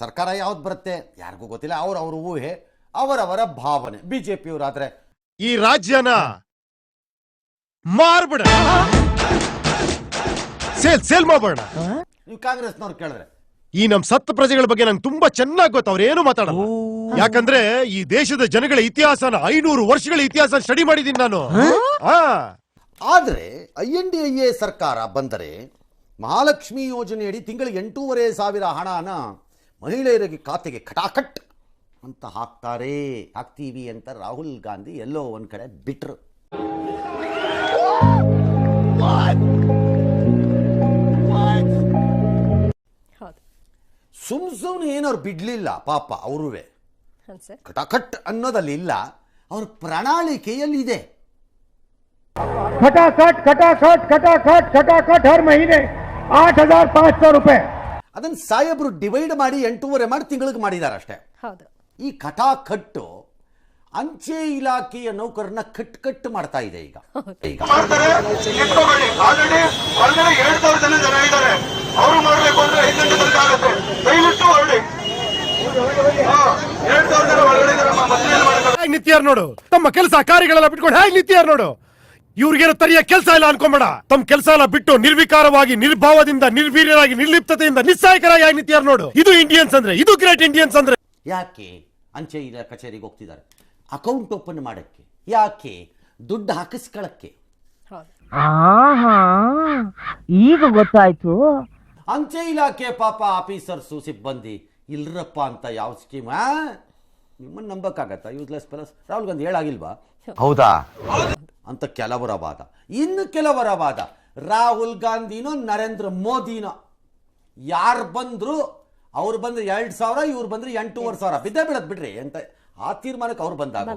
ಸರ್ಕಾರ ಯಾವ್ದು ಬರುತ್ತೆ ಯಾರಿಗೂ ಗೊತ್ತಿಲ್ಲ. ಅವ್ರ ಊಹೆ, ಅವರವರ ಭಾವನೆ. ಬಿಜೆಪಿಯವರಾದ್ರೆ ಈ ರಾಜ್ಯನ ಮಾರ್ಬಿಡ, ಸೇಲ್ ಮಾಡೋಣ. ನೀವು ಕಾಂಗ್ರೆಸ್ನವ್ರು ಕೇಳಿದ್ರೆ ಈ ನಮ್ ಸತ್ತ ಪ್ರಜೆಗಳ ಬಗ್ಗೆ ನಂಗೆ ತುಂಬಾ ಚೆನ್ನಾಗಿ ಗೊತ್ತು. ಅವ್ರೇನು ಮಾತಾಡಲ್ಲ. ಯಾಕಂದ್ರೆ ಈ ದೇಶದ ಜನಗಳ ಇತಿಹಾಸನ 500 ವರ್ಷಗಳ ಇತಿಹಾಸ ಸ್ಟಡಿ ಮಾಡಿದೀನಿ ನಾನು. ಆದರೆ INDA ಸರ್ಕಾರ ಬಂದರೆ ಮಹಾಲಕ್ಷ್ಮಿ ಯೋಜನೆಯಡಿ ತಿಂಗಳಿಗೆ 8,500 ಹಣನ ಮಹಿಳೆಯರಿಗೆ ಖಾತೆಗೆ ಖಟಾಖಟ್ ಅಂತ ಹಾಕ್ತೀವಿ ಅಂತ ರಾಹುಲ್ ಗಾಂಧಿ ಎಲ್ಲೋ ಒಂದ್ ಕಡೆ ಬಿಟ್ರು. ಸುಮ್ನೆ ಏನವ್ರು ಬಿಡ್ಲಿಲ್ಲ ಪಾಪ. ಅವ್ರುವೆ ಖಟಾಖಟ್ ಅನ್ನೋದಲ್ಲಿ ಇಲ್ಲ, ಅವ್ರ ಪ್ರಣಾಳಿಕೆಯಲ್ಲಿ ಇದೆ. खटाखट खटाखट खटाखट खटाखट हर महीने 8,500 रुपए. ಅದನ್ನ ಸಾಹೇಬ್ರು ಡಿವೈಡ್ ಮಾಡಿ 8.5 ಮಾಡಿ ತಿಂಗಳಿಗೆ ಮಾಡಿದ್ದಾರೆ ಅಷ್ಟೇ. ಈ ಖಟಾಖಟ್ಟು ಅಂಚೆ ಇಲಾಖೆಯ ನೌಕರನ್ನ ಕಟ್ ಮಾಡ್ತಾ ಇದೆ ಈಗ. ನಿತ್ಯಾರ್ ನೋಡು, ತಮ್ಮ ಕೆಲಸ ಕಾರ್ಯಗಳೆಲ್ಲ ಬಿಟ್ಕೊಂಡು ಹೇಗೆ ನಿತ್ಯಾರ್ ನೋಡು. ಇವ್ರಿಗೇನು ತರಿಯ ಕೆಲಸ ಇಲ್ಲ ಅನ್ಕೊಂಬೇಡ. ತಮ್ಮ ಕೆಲಸ ಎಲ್ಲ ಬಿಟ್ಟು ನಿರ್ವಿಕಾರವಾಗಿ, ನಿರ್ಭಾವದಿಂದ, ನಿರ್ವೀರ್ಯರಾಗಿ, ನಿರ್ಲಿಪ್ತತೆಯಿಂದ, ನಿಸ್ಸಾಯಕರಾಗಿ ನಿತ್ಯಾರ್ ನೋಡು. ಇದು ಇಂಡಿಯನ್ಸ್ ಅಂದ್ರೆ, ಇದು ಗ್ರೇಟ್ ಇಂಡಿಯನ್ಸ್ ಅಂದ್ರೆ. ಯಾಕೆ ಅಂಚೆ ಕಚೇರಿಗೆ ಹೋಗ್ತಿದ್ದಾರೆ? ಅಕೌಂಟ್ ಓಪನ್ ಮಾಡಕ್ಕೆ. ಯಾಕೆ? ದುಡ್ಡು ಹಾಕಿಸ್ಕೊಳ್ಳಕ್ಕೆ. ಈಗ ಗೊತ್ತಾಯ್ತು. ಅಂಚೆ ಇಲಾಖೆ ಪಾಪ ಆಫೀಸರ್ಸು ಸಿಬ್ಬಂದಿ ಇಲ್ರಪ್ಪ ಅಂತ ಯಾವ ಸ್ಕೀಮ್ ನಿಮ್ಮನ್ನ ನಂಬಕ್ಕಾಗತ್ತಾ? ಯೂಸ್ಲೆಸ್ ಪ್ಲಸ್ ರಾಹುಲ್ ಗಾಂಧಿ ಹೇಳಾಗಿಲ್ವಾ? ಹೌದಾ ಅಂತ ಕೆಲವರ ವಾದ. ಇನ್ನು ಕೆಲವರ ವಾದ, ರಾಹುಲ್ ಗಾಂಧಿನೋ ನರೇಂದ್ರ ಮೋದಿನೋ ಯಾರು ಬಂದ್ರು, ಅವ್ರು ಬಂದ್ರೆ 2,000, ಇವ್ರು ಬಂದ್ರೆ 8,500 ಬಿದ್ದೇ ಬಿಡದ್ ಬಿಡ್ರಿ ಅಂತ ಆ ತೀರ್ಮಾನಕ್ಕೆ ಅವ್ರು ಬಂದಾಗ